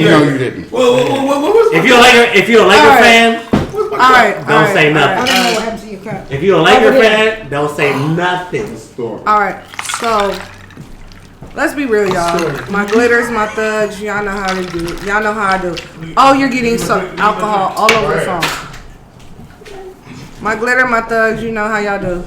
No, you didn't. If you're a Laker fan, don't say nothing. I don't know what happened to your cup. If you're a Laker fan, don't say nothing. All right, so let's be real, y'all. My glitters, my thugs, y'all know how to do it. Y'all know how I do. Oh, you're getting some alcohol all over the phone. My glitter, my thugs, you know how y'all do.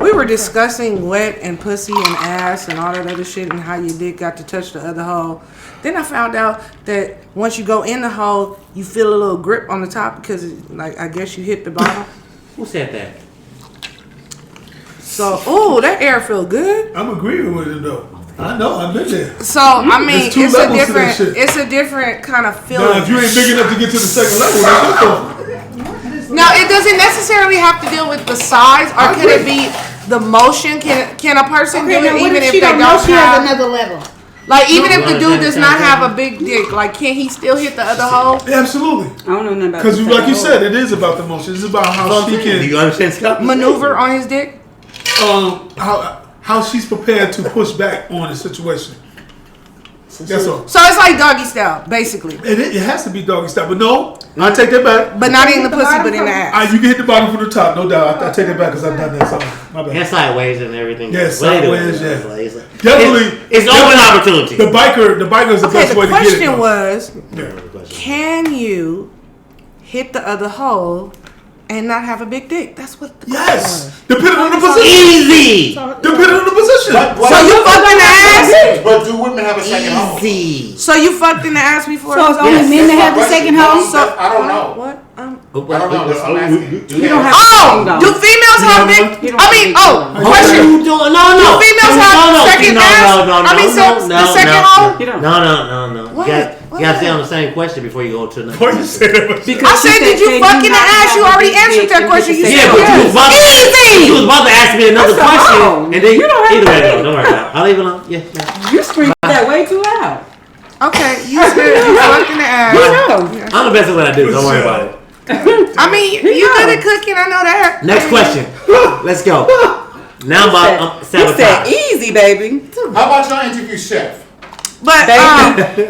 We were discussing wet and pussy and ass and all that other shit and how your dick got to touch the other hole. Then I found out that once you go in the hole, you feel a little grip on the top because, like, I guess you hit the bottom. Who said that? So, ooh, that air feel good. I'm agreeing with it though. I know, I've been there. So, I mean, it's a different kind of feeling. Now, if you ain't big enough to get to the second level, that's your Now, it doesn't necessarily have to deal with the size, or can it be the motion? Can a person do it even if they don't she have has another level? Like, even if the dude does not have a big dick, like, can he still hit the other hole? Yeah, absolutely. I don't know nothing about because, like you said, it is about the motion. It's about how she can. Do you understand Scott? Maneuver on his dick. How she's prepared to push back on the situation. That's all. So it's like doggy style, basically. It has to be doggy style, but no, I take that back. But not in the pussy, but in the ass. You can hit the bottom from the top, no doubt. I take that back because I've done that. Sorry, my bad. And sideways and everything. Yeah, sideways. Yeah, definitely. It's open opportunity. The biker is the best way to get it. The question was, can you hit the other hole and not have a big dick? That's what the question was. Depending on the position. Easy. Depending on the position. So you fucked in the ass? But do women have a second home? Easy. So you fucked in the ass before? So it's only men that have the second home? So I don't know. What? I don't know. That's what I'm asking. You don't have do females have big? Question. No. Do females have second ass? The second home? No. You got to stay on the same question before you go to the next Why you say that? I said, did you fuck in the ass? You already answered that question. You said, but you was about to ask me another question, and then you don't have either way, to. don't worry about it. I'll leave it alone. Yeah. You screamed that way too loud. Okay, you said you fucked in the ass. I'm the best at what I do. Don't worry about it. I mean, you good at cooking. I know that. Next question. Let's go. Now I'm said easy, baby. How about y'all interview Chef? But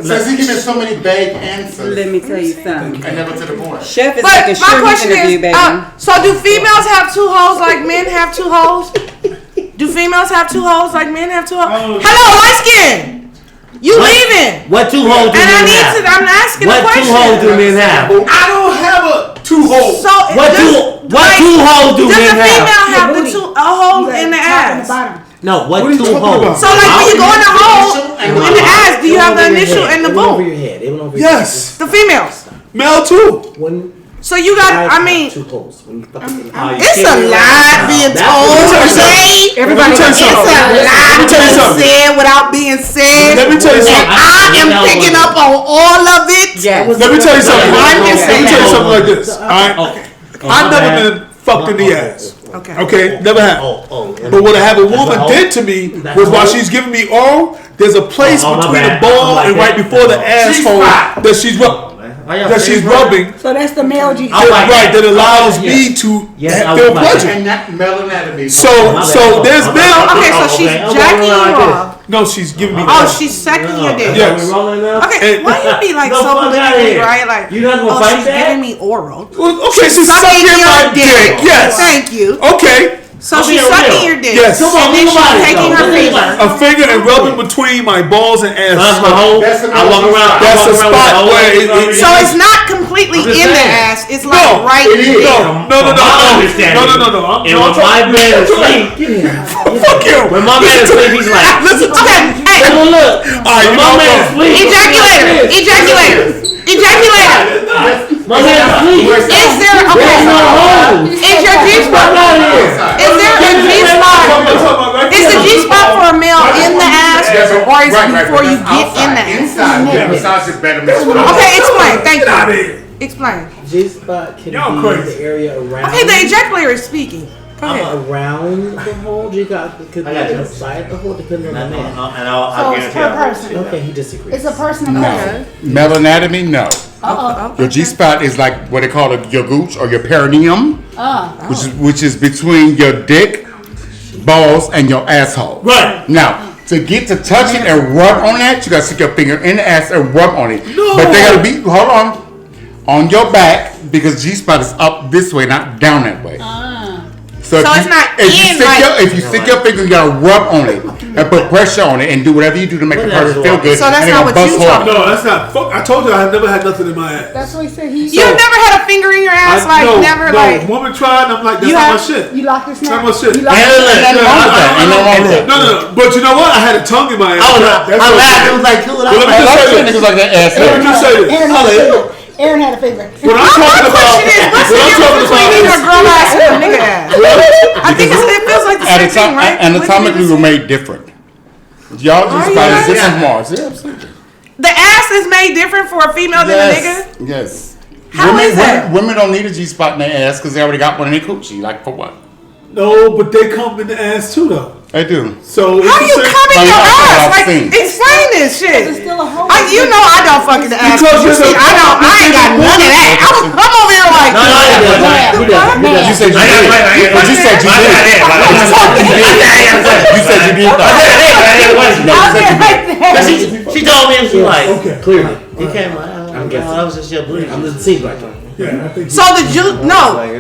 since he gives so many vague answers, let me tell you something. And never to the point. Chef is but like a my sure question interview, is, baby. so do females have two holes like men have two holes? Do females have two holes like men have two holes? Hello, light skin. You leaving? What two holes do men have? I'm asking a question. What two holes do men have? I don't have a two holes. So what two holes do men have? Does a female have a hole in the ass? No, what two holes? So like when you go in the hole in the ass, do you have the initial and the boom? Yes. The females. Male too. So you got, I mean, two holes. When you it's a lot being told. Everybody tell you something. It's a lot being said without being said. Let me tell you something. And I am picking up on all of it. Yes. Let me tell you something. I'm just Let saying. me tell you something like this. I've never been fucked in the ass. Okay, never happened. But what I have a woman did to me was while she's giving me oral, there's a place between the ball and right before the asshole that she's rubbing. So that's the male G. Right, that allows me to feel pleasure. And that male anatomy. So there's male. Okay, so she's jacking you off. No, she's giving me. Oh, she's sucking your dick. Yes. Okay, why you be like so politically right? Like, you not gonna fight she's that? giving me oral. Okay, she's sucking my dick. Yes. Thank you. Okay. So she's sucking your dick. Yes. And then she's taking her finger. A finger and rubbing between my balls and ass. That's my hole. I walk around. That's a spot where so it's not completely in the ass. It's like right there. No. And when my man is asleep, fuck you. When my man is asleep, he's like, listen to me. Hey, look. When my man is asleep, Ejaculator. My man is asleep. Is there is your G-spot? Is there a G-spot? Is the G-spot for a male in the ass, or is it before you get in the ass? Okay, explain. Thank you. Explain. G-spot can be the area around. Okay, the ejaculator is speaking. Go ahead. Around the hole, G-spot could be inside the hole, depending on the man. And I'll So it's per person. Okay, he disagrees. It's a personal question. Male anatomy, no. Your G-spot is like what they call your gooch or your perineum, which is between your dick, balls, and your asshole. Right. Now, To get to touch it and rub on that, you gotta stick your finger in the ass and rub on it. No. But they gotta be, hold on your back because G-spot is up this way, not down that way. So it's not if you stick your finger, you gotta rub on it and put pressure on it and do whatever you do to make the person feel good. So that's and not it what gonna you bust hard. talking No, that's not. Fuck. I told you I have never had nothing in my ass. That's what he said. He You've never had a finger in your ass, never, like. Woman tried, and I'm like, that's You not my have- shit. You locked his That's neck. not my shit. You locked Ain't nothing wrong with that. Ain't nothing wrong with that. No. But you know what? I had a tongue in my ass. I laughed. It was like cool. I was Let me like, just say Niggas like that ass. Let me just say this. Aaron had a finger. When I'm talking My about, question is, what's the difference between eating a girl ass and a nigga ass? I think it feels like the same thing, right? Anatomically, we're made different. Y'all just you find right? different from Mars. Yeah, absolutely. The ass is made different for a female than a nigga? Yes. How is that? Women don't need a G-spot in their ass because they already got one in their coochie. Like, for what? no, but they come in the ass too, though. They do. So How you come in your ass? Like, seen. explain this shit. It's still a hole. You know I don't fucking ass. Because You see, I ain't got none of that. I'm over here like. No, You said you did. But you said you did. You said you did. She told me, and she like, Okay. Clearly. he came like, that was just your booty. I'm just seeing like that. Yeah, I think So the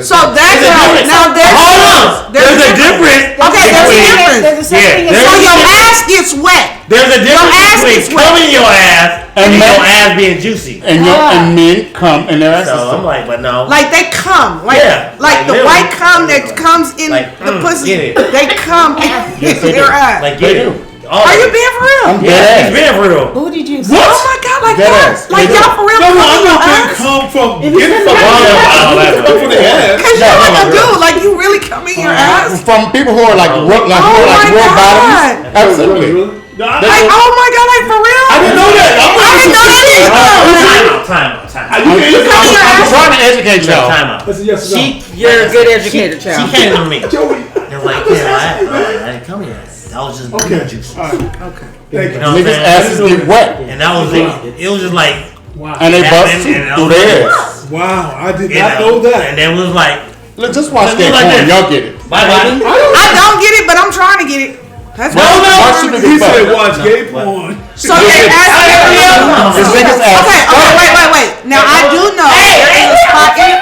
so that's now Hold on. There's a difference. Okay, there's a difference. There's a certain Yeah, So thing. your ass gets wet. There's a difference ass between is wet. coming in your ass and your ass being juicy. And men come in their asses. So I'm like, but no. Like they come, like Yeah, like the literally. white cum that comes in Like, the get pussy. it. They come in Yes, they your do. ass. Like, get it. Are you being for real? Yeah, he's been for real. Who did you? Oh my god, like Dead y'all, ass. like y'all for real? No, come I'm in your not gonna ass? come from If getting you from said from the ass. Cause you're like a dude, like you really come in your ass. From people who are like real my real God. bottoms. Absolutely. No, Like, oh my god, like for real? I didn't know that. I didn't know that either. Time out. I'm trying to educate y'all. Time out. That's a yes or no. You're a good educator, She child. came to me. Joey. And was like, yeah, I didn't come here. I was just booty juice. All right. Okay. Thank You you. know what I'm Niggas' saying? asses get wet. And that was it was just like And they bust happened, and I through was their like, ass. Wow, I did you not know that. And then was like, Look, just watch Look that like porn. this. Y'all get it. bye bye. I don't get it, but I'm trying to get it. That's No, what I'm watch trying to it. do. He said watch gay porn. So they ask every This nigga's ass. Okay, wait. Now I do know there is a spot in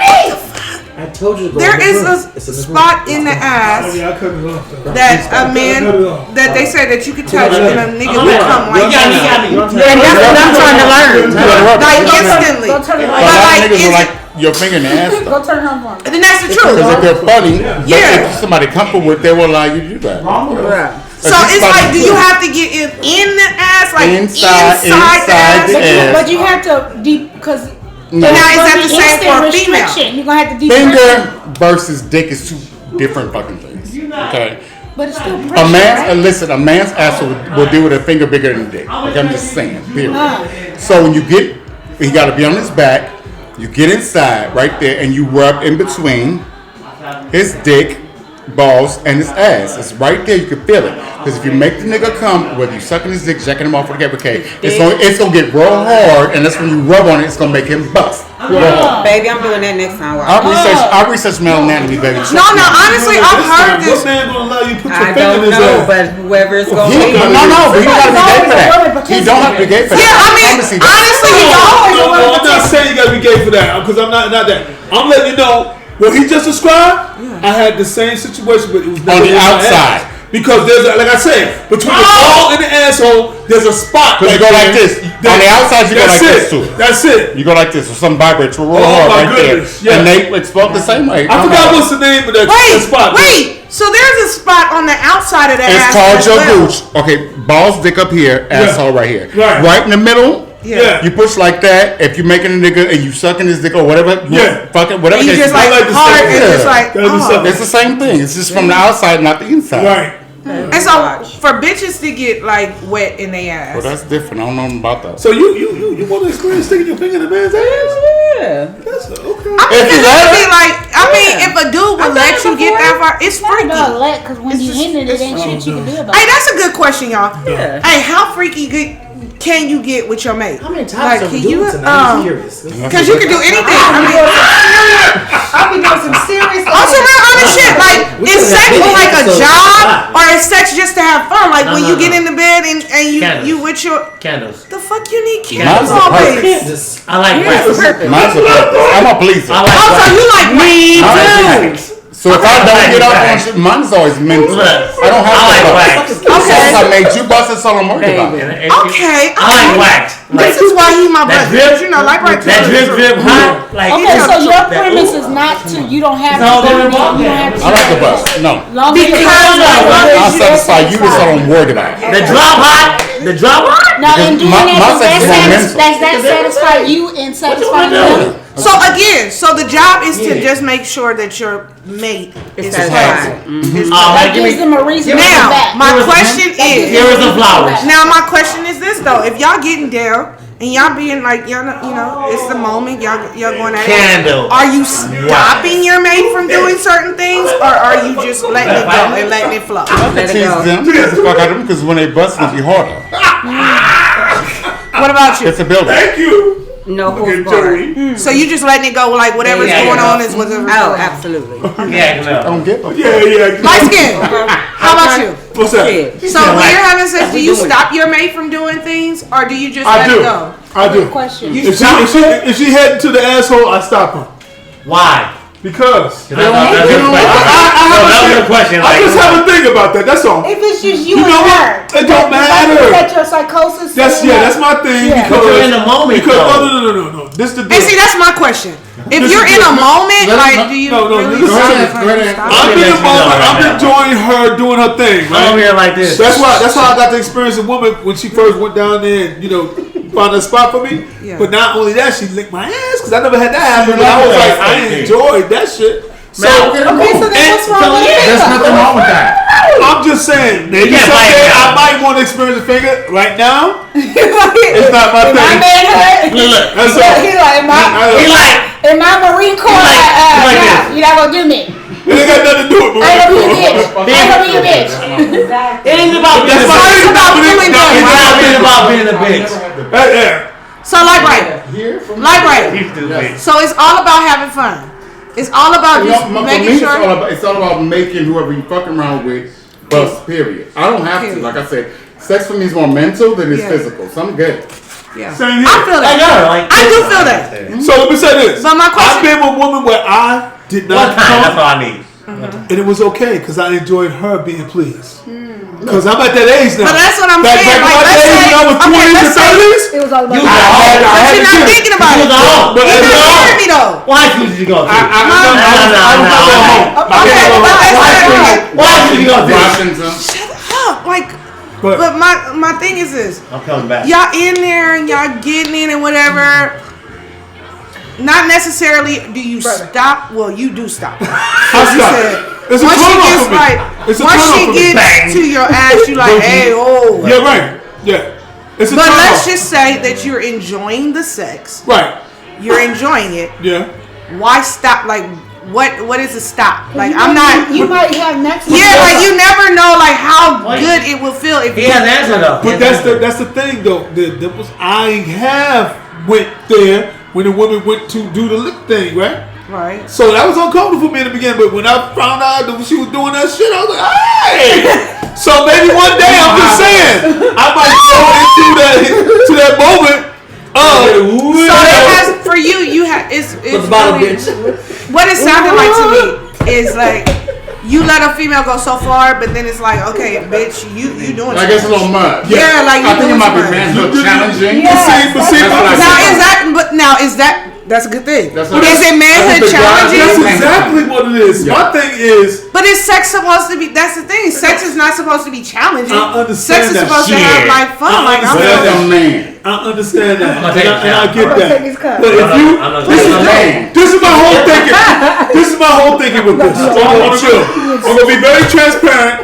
I told you to go there in the is room. a It's in the room. spot in the Oh ass yeah, I cut it off. Though. that a man that they say that you can touch and a nigga will come You like got me. And that's what I'm trying to learn. like instantly. Go turn it A on. lot of like, niggas is are like your finger in the ass. Go turn it on for me. Then that's the truth. Because if they're funny, Yeah. if somebody comfortable with, they will allow you to do that. So it's like, do you have to get it in the ass, like inside the inside ass? the ass. But you have to deep because. No. Now is that the same for a female? You're gonna have to deep. Finger versus dick is two different fucking things. Okay. But it's still A pressure, man's right? listen, a man's ass will deal with a finger bigger than a dick. Okay, I'm just saying. Period. So when you get, he got to be on his back. You get inside right there, and you rub in between his dick, balls, and his ass. It's right there. You can feel it. Because if you make the nigga come, whether you sucking his dick, jacking him off with a cake, it's gonna get real hard, and that's when you rub on it. It's gonna make him bust. Baby, I'm doing that next time. I research male anatomy, baby. No, honestly, I've heard What this. man gonna allow you to put your I finger in don't his know, ass? but whoever is going to He, be. no, but you gotta be gay for that. He don't have to be gay for that. Yeah, I mean, promise you that. honestly, you don't. No, I'm not saying you gotta be gay for that, because I'm not that. I'm letting you know what he just described. I had the same situation, but it was On the never in my outside. ass. Because there's, like I said, between the ball and the asshole, there's a spot. Because you go like this. On the outside, you go like this too. That's it. You go like this, or some vibrates real Oh, hard my right goodness, there, yeah. and they explode the same way. I forgot what's the name of that spot. Wait. So there's a spot on the outside of the It's ass. called as your well. gooch. Okay, balls, dick up here, asshole right here. Right. In the middle. Yeah. You push like that. If you're making a nigga and you sucking his dick or whatever, Yeah. fucking whatever. And you case just like like the hard same- and yeah. just like, That'd be oh. something. It's the same thing. It's just from the outside, not the inside. Right. And so for bitches to get like wet in their ass. Well, that's different. I don't know about that. So you want to experience sticking your finger in a man's ass? Yeah. That's okay. I mean, If you it let would be it. like, I mean, if a dude would let you get that far, it's Not freaky. about let, because when you hitting it, it ain't shit you can do about Hey, it. that's a good question, y'all. Yeah. Hey, how freaky good can you get with your mate? How many times Like, have we can you, doing tonight? I'm curious. Because you can do anything. I mean, I'll be doing some serious. also real honest shit. Like, is sex like a job or is sex just to have fun? Like when you get in the bed and you with your Candles. the fuck you need Mine's candles a all purpose. day. I like wax. Mine's a purpose. I'm a pleaser. I like Oh, so wax. you like me too? So if I don't get off on shit, mine's always mental. I don't have I like to wax. Since I made you bust, that's all I'm worried about. Okay. I like wax. This is why he my That brother. drip, You know, like right that drip hot. Like Okay, so your that- premise is not to. You don't have No, to. they're You wrong. don't have to. I like the bus. No. Long as Because I'll satisfy you, that's all I'm worried about. the drop hot. The drop hot. Now, in doing my that, sex is more mental. does that satisfy you and satisfy them? so again, so the job is to just make sure that your mate is satisfied. pleasant. That gives them a reason to come Now, back. my question is. Here is the flowers. Now my question is this though: if y'all getting down and y'all being like y'all know, you know, it's the moment y'all going at Candle. it. Are you stopping your mate from doing certain things, or are you just letting it go and letting it flow? Let it Tease go. them, tease the fuck out of them, because when they bust, it'll be harder. What about you? It's a building. Thank you. No Look holds at barred. Joey. So you just letting it go, like whatever's Yeah, going yeah. on is whatever's Oh, going on. absolutely. Yeah, no. Don't give a Yeah. Light skin. How about you? What's that? Shit. So when like- you're having sex, do you doing? stop your mate from doing things, or do you just I let do. it go? I do. Question. If she heading to the asshole, I stop her. Why? Because That's a good question. That was a question. I just have a thing about that. That's all. If it's just you, You know and what? her, It don't Is matter. that your psychosis? That's saying that? that's my thing. Yeah. Because You're in the moment, Because though. no. This the And deal. see, that's my question. If This you're is in a good. moment, Let- like, do you no, really listen. stop Go it ahead, from go ahead. stop? I'm in the Let you know moment. right I'm now. enjoying her doing her thing. I'm Right? over here like this. That's how I got to experience a woman when she first went down there and, found a spot for me. Yeah. But not only that, she licked my ass because I never had that happen. But I was like, I enjoyed that shit. So, Okay, so then what's wrong with it? There's nothing wrong with that. I'm just saying, maybe Yeah, someday right now. I might want to experience a finger. Right now, it's Like, not my My thing. manhood. Look, That's all. He like he like, in my Marine Corps. like this. You're not gonna do me. It ain't got nothing to do with I ain't gonna be a me. bitch. I ain't gonna be a bitch. it ain't about being That's a my bitch. thing about doing it. that. It's about being a bitch. Yeah. so like right. He's stupid. So it's all about having fun. It's all about You just know, for me, making sure. it's all about making whoever you fucking around with bust, period. I don't have to. Period. Like I said, sex for me is more mental than it's Yeah. physical. So I'm good. Yeah. Same here. I feel I that. know, like I do feel that. So let me say this. But my question- I've been with a woman where I did one not time. That's come, all I need. and it was okay because I enjoyed her being pleased. Because I'm at that age now. But that's what I'm Back saying. in Like, my let's days say, when I was 20s let's and say, 30s, It was all about. You I got had but to you're not do it. thinking about it. You was But You're as not long- hearing me though. Why should you go to? I was not no. Okay, but that's Why should you go to? Washington. shut up. Like, But but my thing is this. I'm coming back. Y'all in there and y'all getting in and whatever. Not necessarily do you stop. Well, you do stop. I You stop. said, It's a once she turn off gets for me. like, It's a once turn off she for me. gets to your ass, you like, hey, oh. Yeah, right. Yeah. It's a But turn let's off. just say that you're enjoying the sex. Right. You're enjoying it. Yeah. Why stop? Like, what is a stop? Like, I'm not. You might have next. Yeah, like you never know, like how good it will feel if He you. has an answer though. But that's the thing though. I have went there when the woman went to do the lick thing, right? Right. So that was uncomfortable for me in the beginning. But when I found out that she was doing that shit, I was like, hey. So maybe one day, I'm just saying, I might go into that moment. So it has for you. You have it's bottom really, bitch. what it sounded like to me is like you let a female go so far, but then it's like, okay, bitch, you doing. I guess a little much. Yeah, like you I think it doing might be too much. manhood challenging. Yeah. But see, That's what I said. Now is that that's a good thing. That's Is it manhood that's the drive. challenging? that's exactly what it is. Yeah. My thing is, But is sex supposed to be? That's the thing. Sex is not supposed to be challenging. I understand Sex is that supposed to shit. have like fun. Like But I'm that's feeling- a man. I understand that, gonna take and I it get I'm gonna take that. his cup. But if you, I'm not this is taking it. this is my whole thinking. This is my whole thinking with this. I'm gonna chill. I'm gonna be very transparent.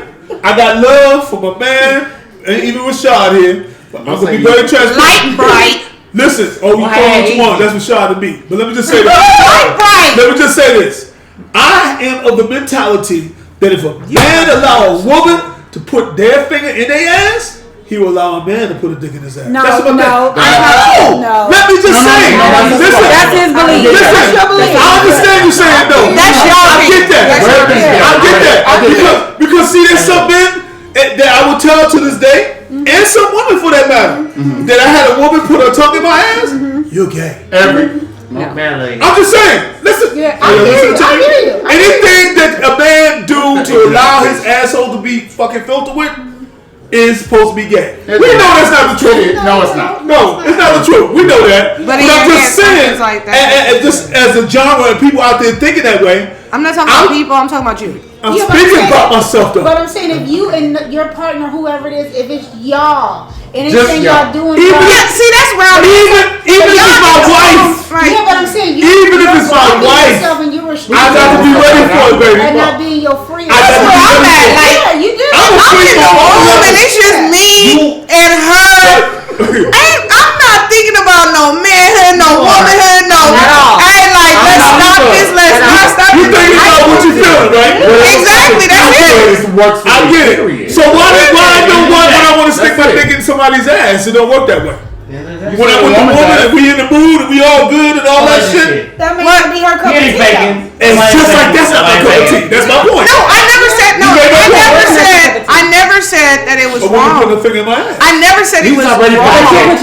I got love for my man, and even Rashad here. But I'm gonna be very transparent. light bright. Listen, you call what you want. That's Rashad to me. But let me just say this. Light bright. Let me just say this. I am of the mentality that if a man allow a woman to put their finger in their ass, he will allow a man to put a dick in his ass. No, That's what no, No. Let me just say. Listen. That's his belief. Listen. That's your belief. I understand you saying no. That's your I get that. I get that. Because see, there's some men that I would tell to this day, and some women for that matter, that I had a woman put her tongue in my ass. You're gay. I'm just saying. Listen. Yeah, I hear you. Anything that a man do to allow his asshole to be fucking filtered with is supposed to be gay. We know that's not the truth. No, it's not. No, it's not the truth. We know that. But I'm just saying, like that. and just as a genre and people out there thinking that way, I'm not talking about people. I'm talking about you. I'm Yeah, but speaking I'm saying- about myself though. But I'm saying if you and your partner, whoever it is, if it's y'all, Just anything y'all. y'all doing, Even- y'all- See, that's where I'm Even if it's my wife, yeah, but I'm saying you, Even if it's my blocking wife, yourself and you're I got to be ready for it, baby. and not being your friend. I got to be I'm ready at, for it. like, yeah, you do. I'm a I'm in the room and it's just me and her. I'm not thinking about no manhood, no womanhood, no. Hey, like, let's stop this. Let's not stop You this. thinking about what you feeling, right? Exactly, that's it. I get it. So why I know when I want to stick my dick in somebody's ass? It don't work that way. When I'm with the woman and we in the mood and we all good and all that shit, That may not be her cup of tea. it's just like that's not my cup of tea. That's my point. No, I never said no. I never said that it was A woman putting wrong. a finger in my ass. I never said it was wrong. Put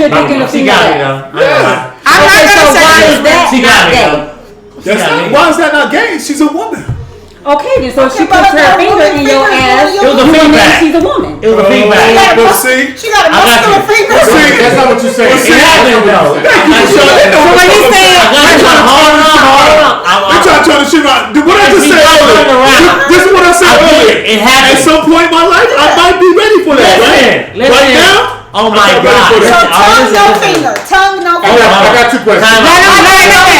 your dick in the She got me though. Yeah. I'm not gonna say why it is that She got not me gay? though. That's not, why is that not gay? She's a woman. Okay, then so if she but puts if her her finger in your finger ass, is It was a you know feedback. she's a woman. It was a feedback. But see, She got a I got muscular you. finger. That's not what you say. It happened though. thank you for showing that. So when you say Hold on. They try to turn the shit around. What I just She said got turned earlier. around. This is what I said I get earlier. it. It happened. At some point in my life, I might be ready for that, right? Listen. Right now, Oh I'm my not ready God. for So that. tongue, no finger. Tongue, no finger. I got 2 questions.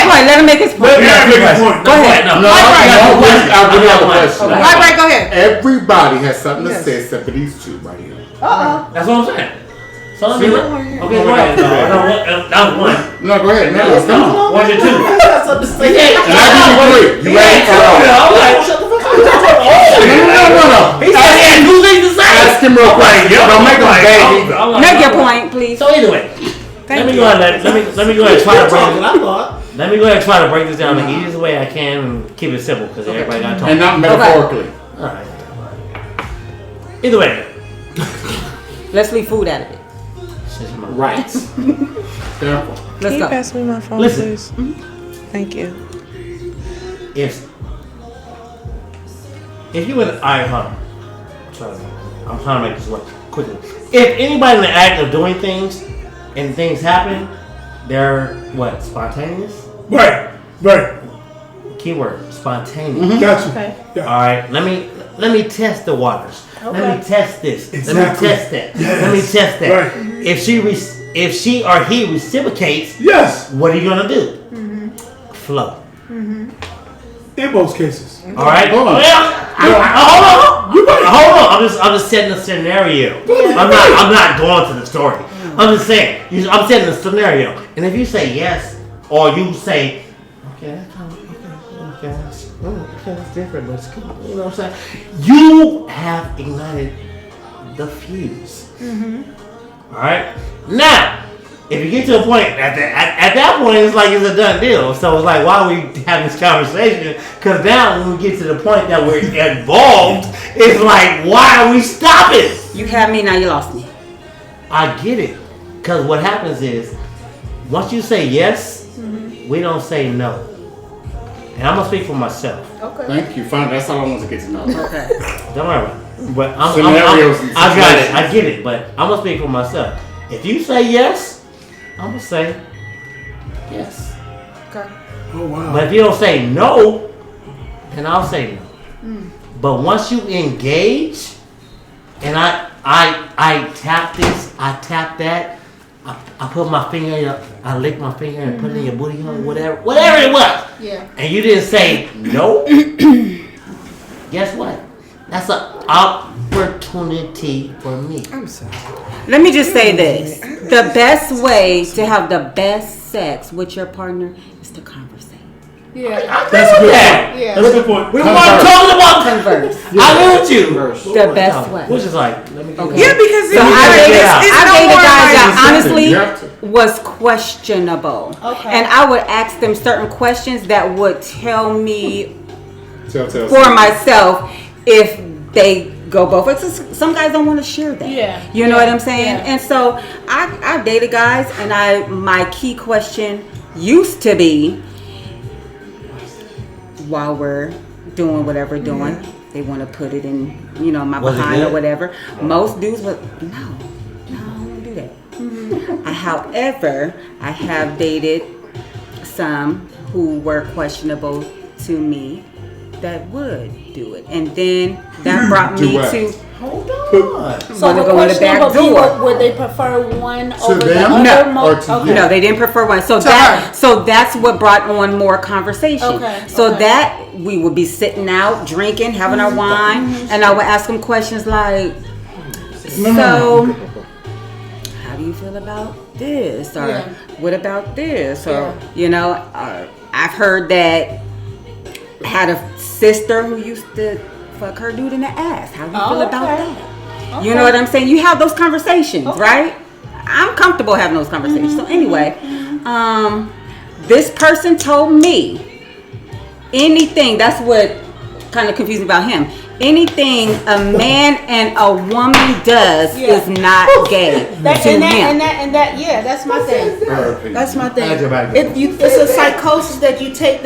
Let him make his point. Yeah, make a point. Go ahead. No, I really have a question. Right, go ahead. Everybody has something to say except for these two right here. That's what I'm saying. So let me. Okay, go ahead. That was one. No, go ahead. No, come on. One or two. And I give you 3. You ready? No. He said he had 2 things to say. Ask him real quick. Don't make him beg either. Make your point, please. So anyway, let me go ahead and try to break. Let me go ahead and try to break this down the easiest way I can and keep it simple because everybody got to talk. And not metaphorically. All right. Either way. Let's leave food out of it. Right. Careful. Let's go. Pass me my phone, Listen. please? Thank you. If you and I, I'm trying to make this work quickly. If anybody in the act of doing things and things happen, they're what? Spontaneous? Right. Keyword, spontaneous. Got you. Okay. Yeah. All right, let me test the waters. Let me test this. Exactly. Let me test that. Yes. Let me test that. Right. If she or he reciprocates, Yes. what are you gonna do? Flow. In most cases. All right. Hold on. Hold on. I'm just setting a scenario. I'm not going to the story. I'm just saying. I'm setting a scenario. And if you say yes, or you say, okay, that's different, but it's cool. You know what I'm saying? You have ignited the fuse. All right. Now, if you get to a point at that point, it's like it's a done deal. So it's like, why are we having this conversation? Because now when we get to the point that we're involved, it's like, why are we stopping? You have me, now you lost me. I get it. Because what happens is, once you say yes, we don't say no. And I'm going to speak for myself. Okay. Thank you. Fine. That's all I want to get to know. Okay. Don't worry about it. But Scenarios and I got it. situations. I get it. But I'm going to speak for myself. If you say yes, I'm going to say yes. Okay. Oh wow. But if you don't say no, then I'll say no. But once you engage, and I tap this, I tap that, I put my finger in your, I lick my finger and put it in your booty hole, whatever it was. Yeah. And you didn't say no. Guess what? That's an opportunity for me. I'm sorry. Let me just say this. The best way to have the best sex with your partner is to conversate. Yeah. That's a good that. point. Yeah. That's a good point. We weren't talking about Converse. I live with you. The best way. Which is like, Yeah, because So I dated guys that You have to. honestly was questionable. Okay. And I would ask them certain questions that would tell me Tell. for myself if they go both ways. Some guys don't want to share that. Yeah. You know what I'm saying? Yeah. And so I dated guys, and my key question used to be, while we're doing whatever we're doing, they want to put it in, my Was it behind or good? whatever. Most dudes would, no, I don't want to do that. However, I have dated some who were questionable to me that would do it. And then that brought Do me what? to hold on. So wanna the go in the question back would be, door. would they prefer one over the them? other? No. Or to Okay. you? No, they didn't prefer one. So that's what brought on more conversation. Okay, So okay. that we would be sitting out, drinking, having our wine, and I would ask them questions like, so how do you feel about this? Or Yeah. what about this? Or, Yeah. I've heard that I had a sister who used to fuck her dude in the ass. How do you feel about okay. that? You know what I'm saying? You have those conversations, right? I'm comfortable having those conversations. So anyway, this person told me anything, that's what kind of confused me about him. Anything a man and a woman does Yeah. is not gay to him. Yeah, that's my thing. Perfect. That's my thing. That's your back. It's a psychosis that you take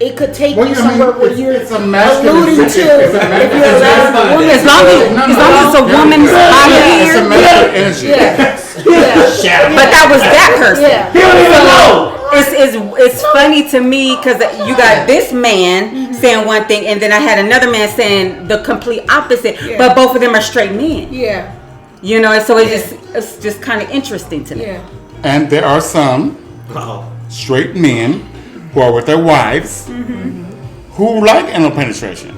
it could take What you do you mean? somewhere where you're It's a masculine alluding to thing. It's a if you're allowed a woman. As long as it's a woman's body It's a here, masculine energy. Yeah. but that was that person. Yeah. He don't even know. It's funny to me because you got this man saying one thing, and then I had another man saying the complete opposite. Yeah. But both of them are straight men. Yeah. And so it's just kind of interesting to me. Yeah. And there are some straight men who are with their wives who like anal penetration.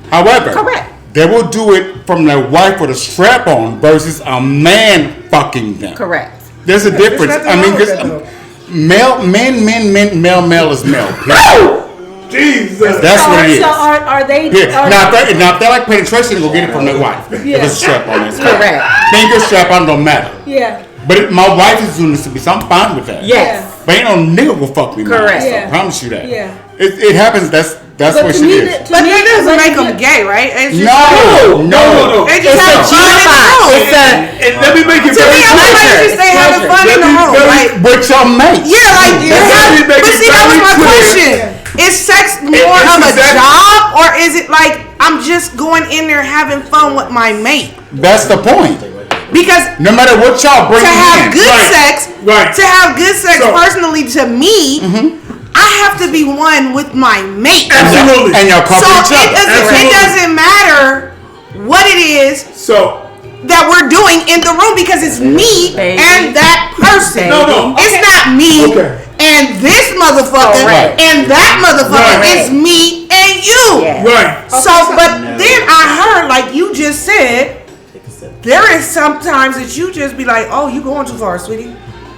However, Correct. they will do it from their wife with a strap on versus a man fucking them. Correct. There's a difference. nothing I mean, wrong with 'cause that, though. male is male. Period. Jesus. That's what it is. So are they? Yeah. Now, if they like penetration, go get it from their wife. If it's a strap on, it's Correct. Finger strap on don't matter. Yeah. But my wife is doing this to me, so I'm fine with that. Yes. But ain't no nigga will fuck me. man. Correct. So I Yeah. promise you that. Yeah. It happens. That's But what to she me, is. But that doesn't make them gay, right? It's just No. They It's just a have fun in the room. It's a And let me make it To me, very I feel like clear. you just say having fun in the room. Like, With your mate. yeah, like, but see, that was my question. Is sex more of a job, or is it like I'm just going in there having fun with my mate? That's the point. Because No matter what y'all bring to have in. good sex, Right. to have good sex So- personally to me, I have to be one with my mate. Absolutely. And y'all So cover each it other. doesn't matter what it is So, that we're doing in the room because it's me Baby. and that person. No. It's not me Okay. and this motherfucker Correct. and that motherfucker. Right. It's me and you. Yeah. right. So, but then I heard, like you just said, there is sometimes that you just be like, oh, you going too far, sweetie.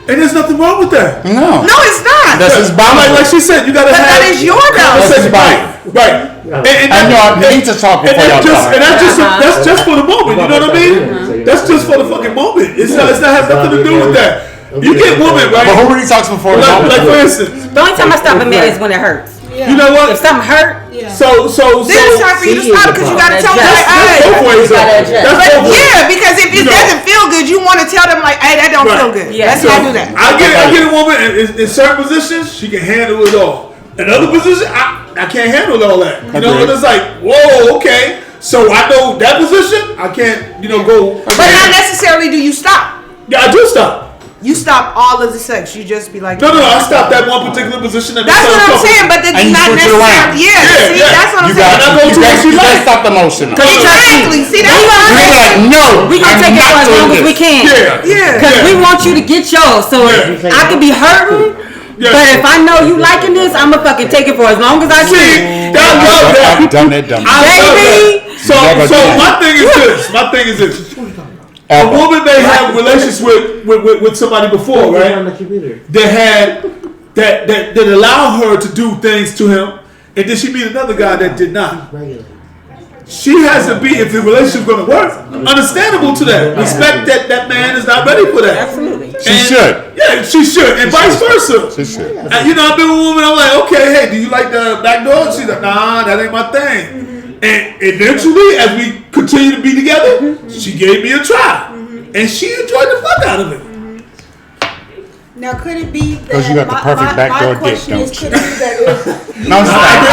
And there's nothing wrong with that. No. No, it's not. That's his boundary. Like she said, you gotta But have that is your That's his boundary. boundary. Right. And y'all need to talk before y'all talk. That's just for the moment. You know what I mean? That's just for the fucking moment. It's not has nothing to do with that. You get women, But right? who really talks before the Like for moment? instance, The only time I stop a man is when it hurts. you know what? If something hurt, So Then it's time for you to stop because you got to tell them, That's like, both hey. ways. That's both ways. Yeah, because if it know. doesn't feel good, you want to tell them, like, hey, that don't Right. feel good. Yeah. Let's So not do that. I get a woman in certain positions, she can handle it all. In other positions, I can't handle all that. You know, and it's like, whoa, okay. So I know that position, I can't, go. But not necessarily do you stop. Yeah, I do stop. You stop all of the sex. You just be like, No, I stopped that one particular position. That's what I'm saying, but then And you not switch it around. necessarily. Yeah, see, yeah. that's what I'm You saying. got you gotta stop the motion. Exactly. See, that's what I'm You're saying. like, no, we gonna I'm take it not for as doing long as this. we can. Yeah. Cause Yeah. we want you to get yours. So Yeah. I could be hurting, Yeah. but if I know you liking this, I'ma fucking take it for as long as I See, can. I love that. I've done that dumb. Baby, So Never did. my thing is this. A woman may have relations with somebody before, right? They that allow her to do things to him, and then she meet another guy that did not. She has to be, if the relationship's going to work, understandable to that. Respect that man is not ready for that. Absolutely. She should. Yeah, she should, and vice versa. She should. And, you know, I've been with a woman. I'm like, okay, hey, do you like the back door? She's like, nah, that ain't my thing. And eventually, as we continue to be together, she gave me a try, and she enjoyed the fuck out of it. Now, could it be that 'Cause you got the perfect backdoor dick, question don't is, could it be that if No, I'm fucking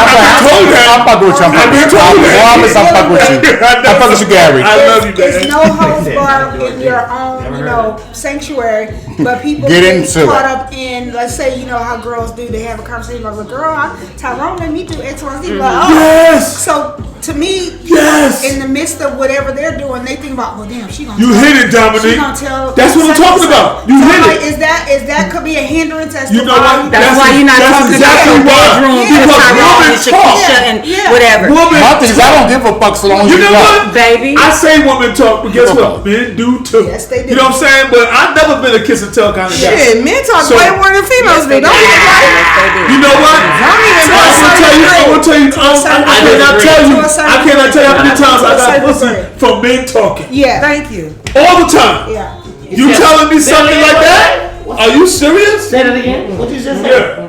with you. I'm fucking with you. I promise I'm fucking with you. I'm fucking with you, Gary. I love you, it's man. no holds barred in your own, sanctuary, but people Get get into caught it. up in, let's say, how girls do, they have a conversation like, well, girl, Tyrone let me do X, Y, Z. Like, oh. Yes. So, to me, Yes. in the midst of whatever they're doing, they think about, well, damn, she gonna You tell, hit it, she Dominique. gonna tell. That's what I'm talking about. You so hit like, it. Is that could be a hindrance as You to know why what? That's why you're not talking about your bedroom because Tyrone and Shakisha and whatever. Woman My thing is, I don't give a fuck so long as You you know love. what? Baby. I say women talk, but guess what? Men do too. Yes, they do. You know what I'm saying? But I've never been a kiss and tell kind of guy. Shit, men talk So- way more than females do. Don't even like You know what? I'm gonna tell you. I cannot tell you. I cannot tell you how many times I got pussy from men talking. Yeah. Thank you. All the time. Yeah. You telling me something like that? Are you serious? Say that again. What you just said? Yeah.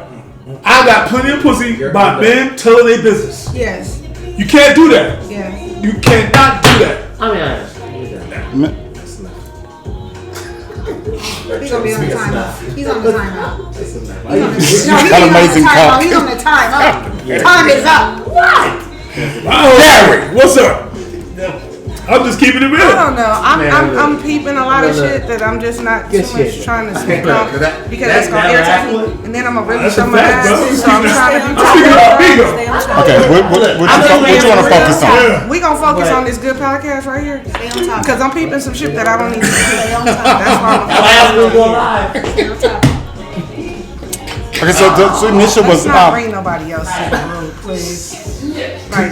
I got plenty of pussy by men telling their business. Yes. You can't do that. Yeah. You cannot do that. I mean, honest. He's gonna be on the timeout. He's on the timeout. He's amazing cock. He's on the timeout. Time is up. Gary, what's up? I'm just keeping it I real. don't know. I'm peeping a lot of shit that I'm just not too much trying to speak on because it's gonna irritate me, and then I'm gonna really show my fact, ass. bro. So I'm trying to I'm speaking about me though. Okay, what you want to focus on? Yeah. We gonna focus on this good podcast right here Stay on top. because I'm peeping some shit that I don't need to see. Stay on top. That's why I'm. Why else we go live? Stay on top. Okay, so Nisha was Let's not bring nobody else in the room, please. Like,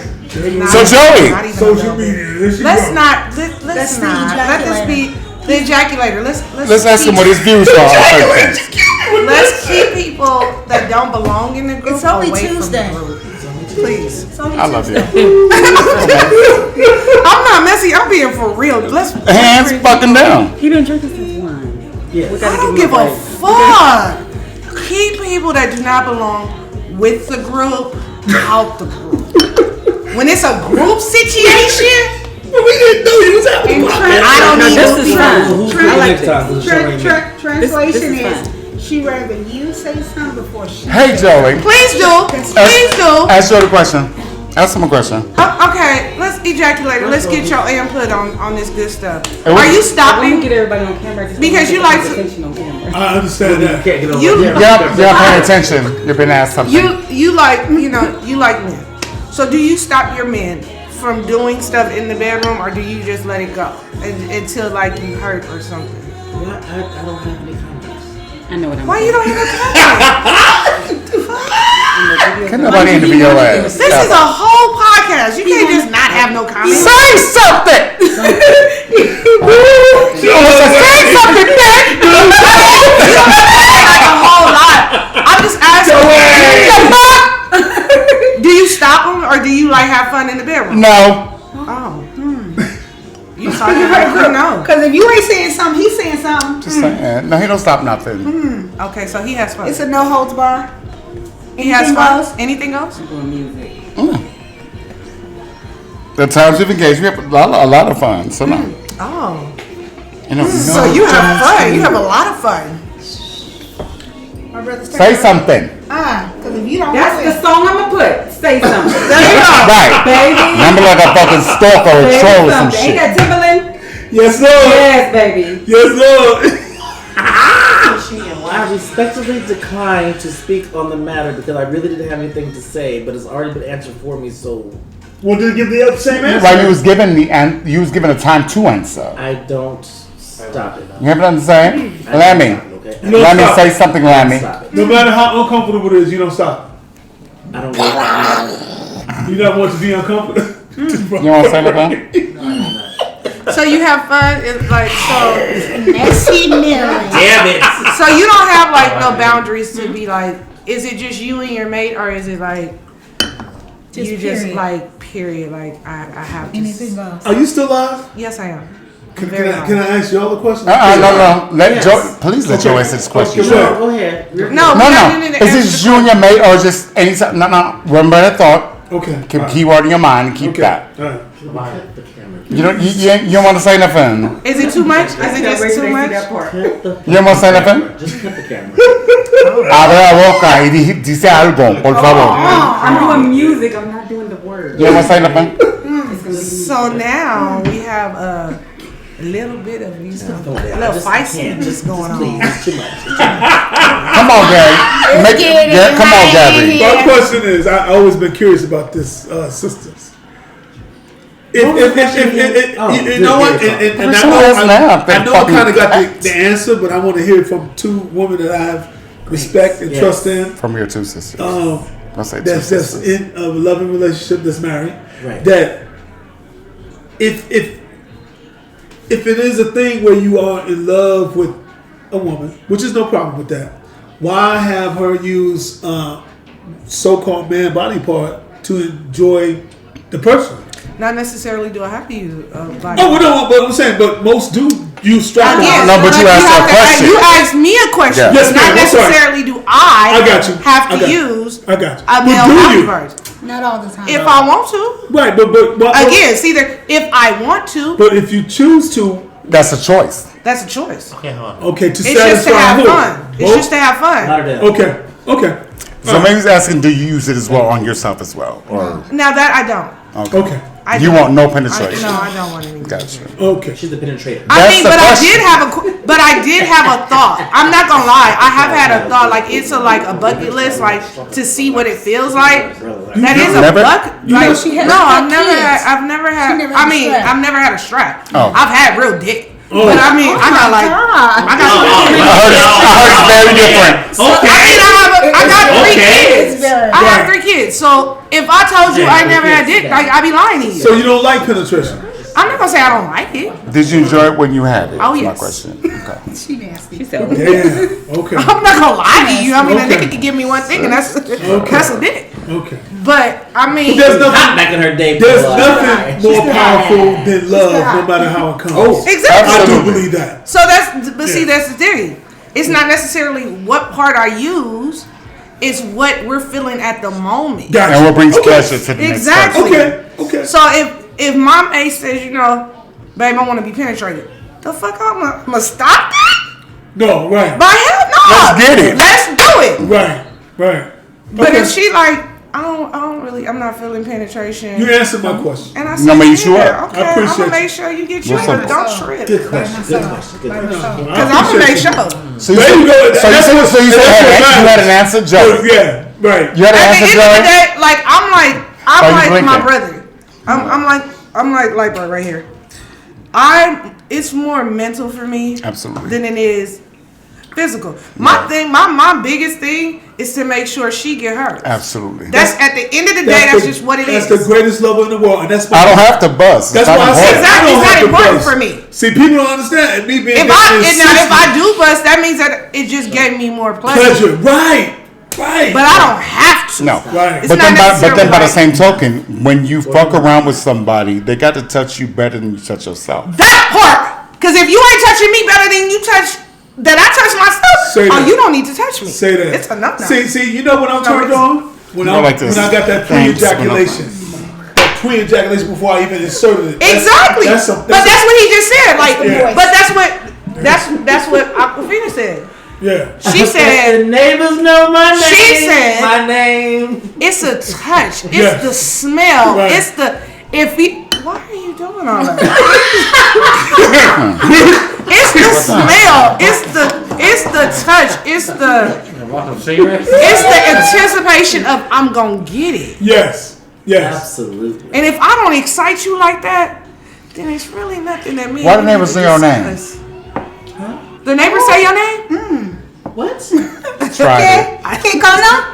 So Joey. not even Social a little bit. media. Here she Let's go. not. Let's That's the not. Let this be the ejaculator. Let's ask him what his views are on certain things. Let's keep people that don't belong in the group It's only away Tuesday. from the group. Please. I love you. I'm not messy. I'm being for real. Let's Hands fucking down. He been drinking since 1. Yes. We I gotta don't give give him a fuck. Keep people that do not belong with the group out the group. When it's a group situation, We didn't know you was having a podcast. I don't No, need this to is be. fine. I like this. Translation This is is she rather you say something before she. Hey Joey. Please do. Please do. Ask you a question. Ask him a question. Okay, let's ejaculate. Let's get your input on this good stuff. Hey, what- Are you Let me stopping? get everybody on camera Because you like to- conversation on camera. I understand that. Can't get on You- camera. You're not paying attention. You've been asked something. You like men. So do you stop your men from doing stuff in the bedroom, or do you just let it go until like you hurt or something? I don't have any comments. I know what I'm Why saying. you don't have a comment? Can nobody interview your ass? This is a whole podcast. You can't just not have no comments. Say something. She almost said, say something, Nick. Like a whole lot. I'm just asking. Do you stop them, or do you like have fun in the bedroom? No. Oh, You talking about no? Because if you ain't saying something, he's saying something. Just saying. No, he don't stop nothing. Okay, so he has fun. It's a no holds bar. He has anything fun. else? Anything else? Doing music. The times we've engaged, we have a lot of fun. So no. Oh, You know, so you have fun. You have a lot of fun. My brother say something. Because if you don't That's have the song I'm gonna put. Say something. Right. Baby. Remember like a fucking stalker or a Say troll or some something. Ain't shit. that Timberland? Yes, Lord. Yes, baby. Yes, Lord. I respectfully decline to speak on the matter because I really didn't have anything to say, but it's already been answered for me. So Well, did you give the same answer? Right, you was given a time to answer. I don't stop it. You have nothing to say? Lammy. Okay. No, Lammy, stop. say something, Lammy. Stop it. No matter how uncomfortable it is, you don't stop. I don't want You don't want to be uncomfortable. You want to say anything? So you have fun. It's like so. Messy Millie. Damn it. So you don't have like no boundaries to be like is it just you and your mate, or is it like you just like period? Like I have to. Anything else? Are you still alive? Yes, I am. Can I ask y'all a question? No. Please let Joe answer this question. Sure. Go ahead. No. Is this you and your mate or just anytime? No. Remember that thought. Okay. Keep a keyword in your mind and keep that. All right. You don't want to say nothing. Is it too much? Is it just too much? You don't want to say nothing. Just cut the camera. Abre la boca y dice algo, por favor. I'm doing music. I'm not doing the words. You don't want to say nothing. So now we have a little bit of a little feistiness going on. It's too much. Come on, Gary. Come on, Gary. My question is, I always been curious about this, sisters. You know what? And I know I kind of got the answer, but I want to hear it from two women that I have respect and trust in. From your two sisters. Let's say That's in a loving relationship, that's married. Right. That if it is a thing where you are in love with a woman, which is no problem with that, why have her use so-called man body part to enjoy the person? Not necessarily do I have to use body. Oh, no, but I'm saying, but most do use strap on. No, but you asked a question. You asked me a question. Yeah. Yes, Not ma'am, I'm sorry. necessarily do I got you. have to use I got you. a But male do body you? part. Not all the time. If I want to. Right, but Again, it's either if I want to, but if you choose to, That's a choice. that's a choice. Okay, hold on. okay, to It's just to satisfy have who? fun. It's Both? just to have fun. Not a damn. Okay. So maybe he's asking, do you use it as well on yourself as well? Or Now that I don't. Okay. you don't. want no I penetration? don't want any. Gotcha. Okay. She's the penetrator. I mean, That's the but question. I did have a thought. I'm not gonna lie. I have had a thought. Like it's a bucket list, like to see what it feels like. That is a Never? bucket. know Like, she has no, I've never kids. had. I've never had. She never I had a mean, strap. I've never had a strap. Oh. I've had real dick. But I mean, I got like, I got. I heard it's very different. I got 3 kids. very- I have 3 kids. So if I told you I never had dick, like I'd be lying to you. So you don't like penetration? I'm not gonna say I don't like it. Did you enjoy it when you had it? Oh, That's my yes. question. Okay. She nasty. Damn. Okay. I'm not gonna lie to you. I mean, a Okay. nigga can give me one thing, and that's a dick. Okay. But I mean, There's Not nothing. back in her day. There's but, nothing more powerful than love, no matter how it comes. Oh, exactly. I do absolutely. believe that. So see, that's the thing. It's not necessarily what part I use. It's what we're feeling at the moment. Gotcha. And what brings Okay. pleasure to the Exactly. next person? Okay. So if Mom A says, babe, I want to be penetrated, the fuck I'm gonna stop that? No, right. By hell no. Let's get it. Let's do it. Right. But Okay. if she like, I'm not feeling penetration. You answered my question. And I No, said, but you sure? Okay, I I'm appreciate gonna you. make sure you get yours, What's up? but don't trip. Good question. Good question. I Cause I'm gonna appreciate make you. sure. So you There you go. said you had an answer, Joe. Yeah, right. You had an At answer, the end of the Joe. day, like I'm Why you like my blinking? brother. I'm like Lightbird right here. It's more mental for me Absolutely. than it is physical. My biggest thing is to make sure she get hers. Absolutely. That's at the end of the day. That's just what it is. That's the greatest love in the world, and that's why I don't have to bust. That's It's why not I said important. Exactly. I don't It's have not to important bust. for me. See, people don't understand. And me being If I do bust, that means that it just gave me more pleasure. right. But I don't have to. No. Right. It's But not then by the necessarily same token, when you fuck around with somebody, they got to touch you better than you touch yourself. That part. Because if you ain't touching me better than you touch, that I touch myself, Say that. you don't need to touch me. Say that. It's a no. See, you know when I'm turned on? When More I like this. when I got that Thanks. pre-ejaculation. That pre-ejaculation before I even inserted it. Exactly. But that's what he just said. Like, Yeah. but that's what Aquafina said. Yeah. She said the neighbors know my name. She said- my name. it's a touch. It's Yeah. the smell. Right. It's the why are you doing all that? It's the smell. It's the touch. It's the anticipation of I'm gonna get it. Yes. Absolutely. And if I don't excite you like that, then it's really nothing that me. Why and the you neighbors need say to your name? discuss. The neighbors say your name? What? Try it. I can't call now.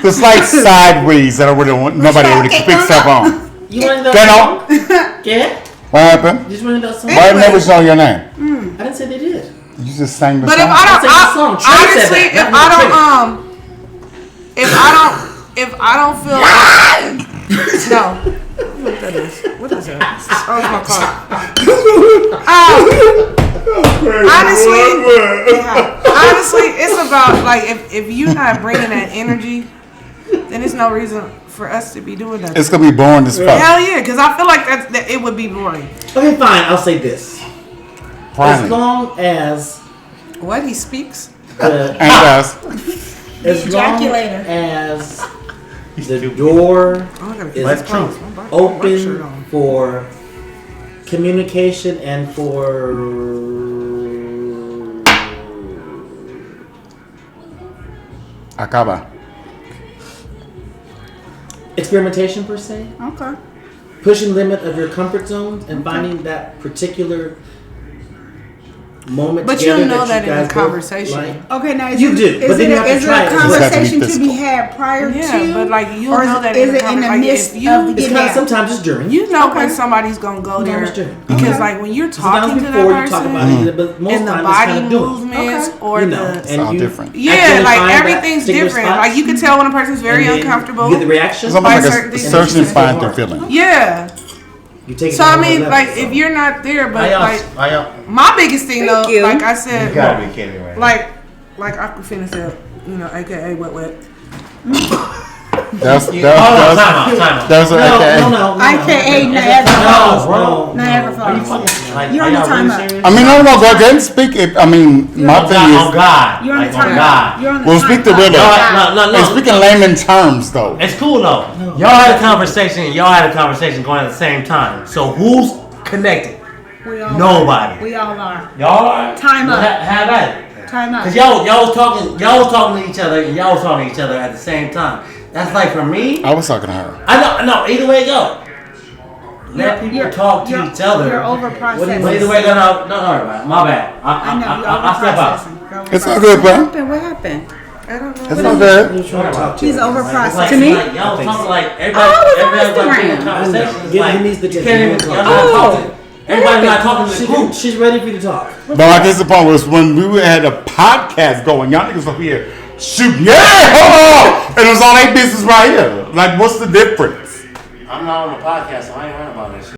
The slight sideways that nobody really picks up on. You want to know? Get on. Get? What happened? You just want to know something? Why the neighbors know your name? I didn't say they did. You just sang the But song. if I I said the song. don't, Trey said honestly, that, if not I me, don't, I don't feel no. What that is? What is that? Oh, it's my car. Honestly, it's about like if you're not bringing that energy, then there's no reason for us to be doing that. It's gonna be boring as fuck. Hell yeah, because I feel like that it would be boring. Okay, fine. I'll say this. Finally. As long as What he speaks? as long as the door is open for communication and for Acaba. experimentation per se, Okay. pushing limit of your comfort zones and finding that particular moment But together you know that you in a guys conversation. like. Okay, now is You it, do, is but then it, you have to is it try a it. conversation to physical. be had prior Yeah, to? but like you or know that is in it a in the like, midst if you, of the It's get not. down? Sometimes it's during. You know when somebody's gonna go there Sometimes during. because Okay. like when you're Sometimes talking to before that you talk person about it, but most and the times body it's kind of doing. movements Okay. or You know, the It's all different. yeah, Actually like find that everything's particular different. spot. Like you can tell when a person's very And then uncomfortable. You get the reaction. It's almost By like certain a things. search and find their feeling. Yeah. You take it So to I another mean, level, like so. if you're not there, but like I am. my biggest thing Thank though, you. like I said, You gotta be kidding me right now. like I could finish it, you know, AKA wet. That's Hold on, time out. that's what AKA. No. AKA Niagara Falls. bro. Niagara Are you Falls. fucking like? You're are on the y'all really timeout. serious? I mean, no, go ahead and speak it. I mean, my thing On is, God. You're on Like, the on timeout. God. You're on the we'll speak the timeout. rhythm. No. And speaking layman terms, though. It's cool though. Y'all had a conversation and y'all had a conversation going at the same time. So who's connected? We all Nobody. Are. We all are. Y'all are. Time Well, up. Have at it. Time out. Cause y'all was talking to each other and y'all was talking to each other at the same time. That's like for me. I was talking to her. I know. Either way it go. Let people talk to each other. You're over processing. But either way, no, my bad. I know you're I step out. over It's all good, bro. What happened? I don't know. It's all good. He's trying to talk to He's you. over Like, processing. To me? like, y'all was talking like Oh, it everybody's was on like doing Instagram. conversations. Give Like, him these the you can't even. tip. Y'all not Oh. talking. Everybody's not talking to the group. She's ready for you to talk. But I guess the point was when we had a podcast going, y'all niggas over here shooting, and it was all their business right here. Like, what's the difference? I'm not on the podcast, so I ain't worrying about this shit.